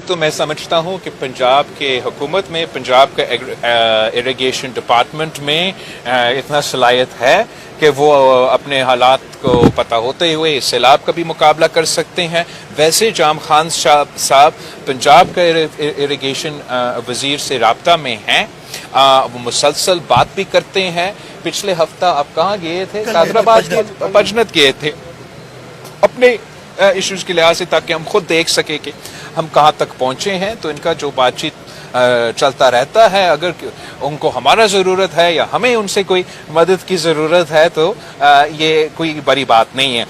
تو میں سمجھتا ہوں کہ پنجاب کے حکومت میں، پنجاب کا اریگیشن ڈپارٹمنٹ میں اتنا صلاحیت ہے کہ وہ اپنے حالات کو پتہ ہوتے ہوئے اس سیلاب کا بھی مقابلہ کر سکتے ہیں۔ ویسے جام خان صاحب پنجاب کا اریگیشن وزیر سے رابطہ میں ہیں، وہ مسلسل بات بھی کرتے ہیں۔ پچھلے ہفتہ آپ کہاں گئے تھے؟ حیدرآباد، پجنت گئے تھے اپنے ایشوز کے لحاظ سے، تاکہ ہم خود دیکھ سکیں کہ ہم کہاں تک پہنچے ہیں۔ تو ان کا جو بات چیت چلتا رہتا ہے، اگر ان کو ہمارا ضرورت ہے یا ہمیں ان سے کوئی مدد کی ضرورت ہے تو یہ کوئی بڑی بات نہیں ہے۔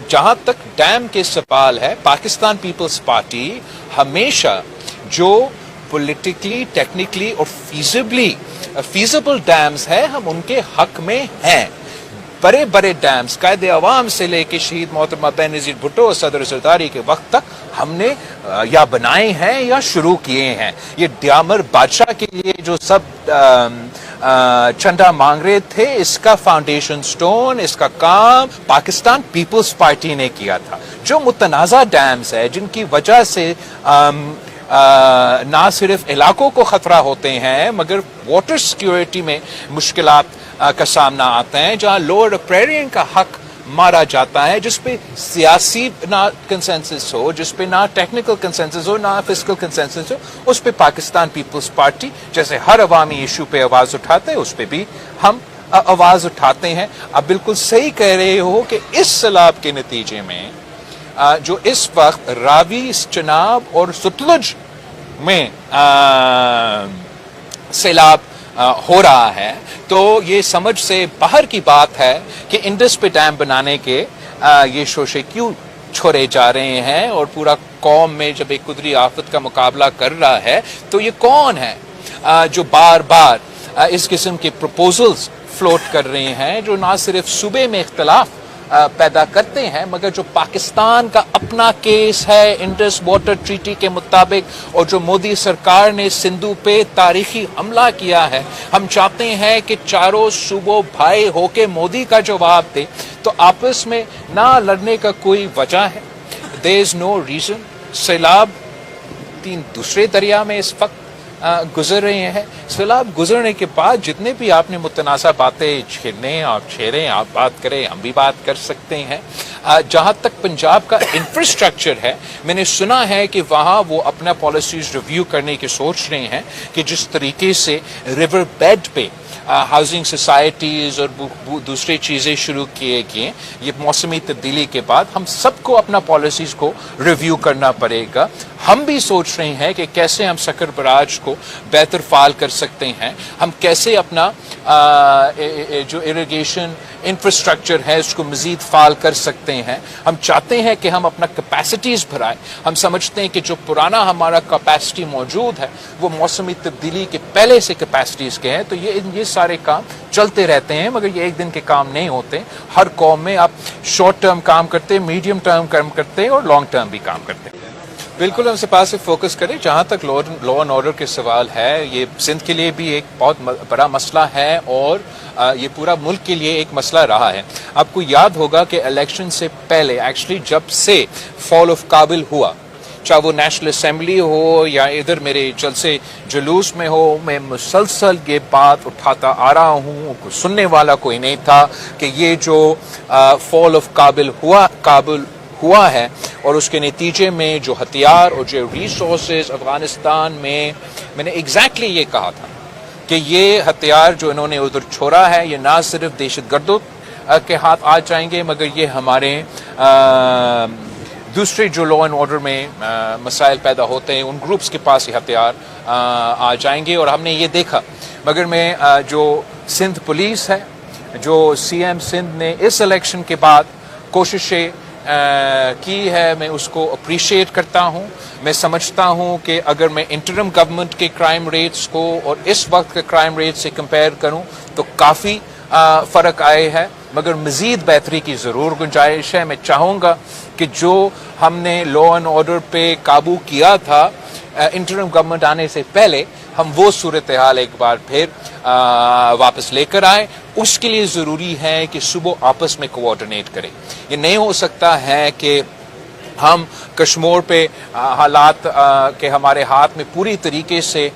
جہاں تک ڈیم کے سوال ہے، پاکستان پیپلز پارٹی ہمیشہ جو پولیٹیکلی، ٹیکنیکلی اور فیزیبل ڈیمز ہے، ہم ان کے حق میں ہیں۔ بڑے بڑے ڈیمز قائد عوام سے لے کے شہید محترمہ بے نظیر بھٹو، صدر زرداری کے وقت تک ہم نے یا بنائے ہیں یا شروع کیے ہیں۔ یہ ڈیامر بادشاہ کے لیے جو سب چندہ مانگ رہے تھے، اس کا فاؤنڈیشن سٹون، اس کا کام پاکستان پیپلز پارٹی نے کیا تھا۔ جو متنازع ڈیمز ہے، جن کی وجہ سے نہ صرف علاقوں کو خطرہ ہوتے ہیں مگر واٹر سیکیورٹی میں مشکلات کا سامنا آتا ہے، جہاں لوور اپریرین کا حق مارا جاتا ہے، جس پہ سیاسی نہ کنسنسس ہو، جس پہ نہ ٹیکنیکل کنسنسس ہو، نہ فزیکل کنسنسس ہو، اس پہ پاکستان پیپلز پارٹی جیسے ہر عوامی ایشو پہ آواز اٹھاتے ہے، اس پہ بھی ہم آواز اٹھاتے ہیں۔ اب بالکل صحیح کہہ رہے ہو کہ اس سیلاب کے نتیجے میں جو اس وقت راوی، چناب اور ستلج میں سیلاب ہو رہا ہے، تو یہ سمجھ سے باہر کی بات ہے کہ انڈس پہ ڈیم بنانے کے یہ شوشے کیوں چھوڑے جا رہے ہیں، اور پورا قوم میں جب ایک قدرتی آفت کا مقابلہ کر رہا ہے تو یہ کون ہے جو بار بار اس قسم کے پروپوزلز فلوٹ کر رہے ہیں، جو نہ صرف صوبے میں اختلاف پیدا کرتے ہیں مگر جو پاکستان کا اپنا کیس ہے انڈس واٹر ٹریٹی کے مطابق، اور جو مودی سرکار نے سندھو پہ تاریخی حملہ کیا ہے۔ ہم چاہتے ہیں کہ چاروں صوبوں بھائی ہو کے مودی کا جواب دے، تو آپس میں نہ لڑنے کا کوئی وجہ ہے۔ there is no reason۔ سیلاب 3 دوسرے دریا میں اس وقت گزر رہے ہیں۔ سیلاب گزرنے کے بعد جتنے بھی آپ نے متنازع باتیں چھیڑیں، آپ بات کریں، ہم بھی بات کر سکتے ہیں۔ جہاں تک پنجاب کا انفراسٹرکچر ہے، میں نے سنا ہے کہ وہاں وہ اپنا پالیسیز ریویو کرنے کی سوچ رہے ہیں کہ جس طریقے سے ریور بیڈ پہ ہاؤسنگ سوسائٹیز اور دوسری چیزیں شروع کیے گئے، یہ موسمی تبدیلی کے بعد ہم سب کو اپنا پالیسیز کو ریویو کرنا پڑے گا۔ ہم بھی سوچ رہے ہیں کہ کیسے ہم سکر براج کو بہتر فعال کر سکتے ہیں، ہم کیسے اپنا جو اریگیشن انفراسٹرکچر ہے اس کو مزید فعال کر سکتے ہیں۔ ہم چاہتے ہیں کہ ہم اپنا کیپیسٹیز بڑھائیں۔ ہم سمجھتے ہیں کہ جو پرانا ہمارا کیپیسٹی موجود ہے وہ موسمی تبدیلی کے پہلے سے کیپیسٹیز کے ہیں، تو یہ سارے کام چلتے رہتے ہیں مگر یہ ایک دن کے کام نہیں ہوتے۔ ہر قوم میں آپ شارٹ ٹرم کام کرتے، میڈیم ٹرم کام کرتے اور لانگ ٹرم بھی کام کرتے ہیں۔ بالکل ہم سپاہ سے فوکس کریں۔ جہاں تک لا اینڈ آرڈر کے سوال ہے، یہ سندھ کے لیے بھی ایک بہت بڑا مسئلہ ہے اور یہ پورا ملک کے لیے ایک مسئلہ رہا ہے۔ آپ کو یاد ہوگا کہ الیکشن سے پہلے ایکچولی جب سے فال آف کابل ہوا، چاہے وہ نیشنل اسمبلی ہو یا ادھر میرے جلسے جلوس میں ہو، میں مسلسل یہ بات اٹھاتا آ رہا ہوں، سننے والا کوئی نہیں تھا کہ یہ جو فال آف کابل ہوا ہے اور اس کے نتیجے میں جو ہتھیار اور جو ریسورسز افغانستان میں نے ایگزیکٹلی یہ کہا تھا کہ یہ ہتھیار جو انہوں نے ادھر چھوڑا ہے یہ نہ صرف دہشت گردوں کے ہاتھ آ جائیں گے مگر یہ ہمارے دوسرے جو لا اینڈ آرڈر میں مسائل پیدا ہوتے ہیں ان گروپس کے پاس یہ ہتھیار آ جائیں گے، اور ہم نے یہ دیکھا۔ مگر میں جو سندھ پولیس ہے، جو سی ایم سندھ نے اس الیکشن کے بعد کوششیں کی ہے، میں اس کو اپریشیٹ کرتا ہوں۔ میں سمجھتا ہوں کہ اگر میں انٹرم گورنمنٹ کے کرائم ریٹس کو اور اس وقت کے کرائم ریٹ سے کمپیئر کروں تو کافی فرق آئے ہے، مگر مزید بہتری کی ضرور گنجائش ہے۔ میں چاہوں گا کہ جو ہم نے لا اینڈ آرڈر پہ قابو کیا تھا انٹرم گورنمنٹ آنے سے پہلے، ہم وہ صورتحال ایک بار پھر واپس لے کر آئیں۔ اس کے لیے ضروری ہے کہ صوبوں آپس میں کوآرڈینیٹ کریں۔ یہ نہیں ہو سکتا ہے کہ ہم کشمیر پہ حالات کے ہمارے ہاتھ میں پوری طریقے سے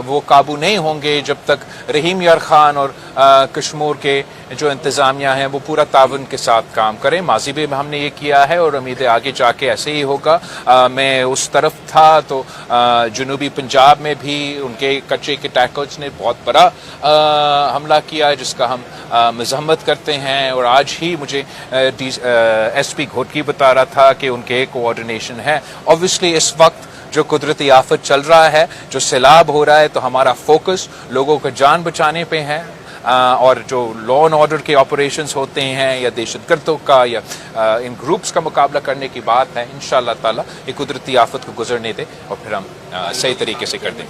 وہ قابو نہیں ہوں گے جب تک رحیم یار خان اور کشمیر کے جو انتظامیہ ہیں وہ پورا تعاون کے ساتھ کام کریں. ماضی میں ہم نے یہ کیا ہے اور امید ہے آگے جا کے ایسے ہی ہوگا. میں اس طرف تھا تو جنوبی پنجاب میں بھی ان کے کچے کے ٹیکلز نے بہت بڑا حملہ کیا جس کا ہم مذمت کرتے ہیں. اور آج ہی مجھے ایس پی گھوٹکی بتا رہا تھا کہ ان کے کوآرڈینیشن ہے. اوبویسلی اس وقت جو قدرتی آفت چل رہا ہے, جو سیلاب ہو رہا ہے, تو ہمارا فوکس لوگوں کو جان بچانے پہ ہے, اور جو لا اینڈ آرڈر کے آپریشنز ہوتے ہیں یا دہشت گردوں کا یا ان گروپس کا مقابلہ کرنے کی بات ہے. انشاءاللہ تعالی یہ قدرتی آفت کو گزرنے دیں اور پھر ہم صحیح طریقے سے کر دیں.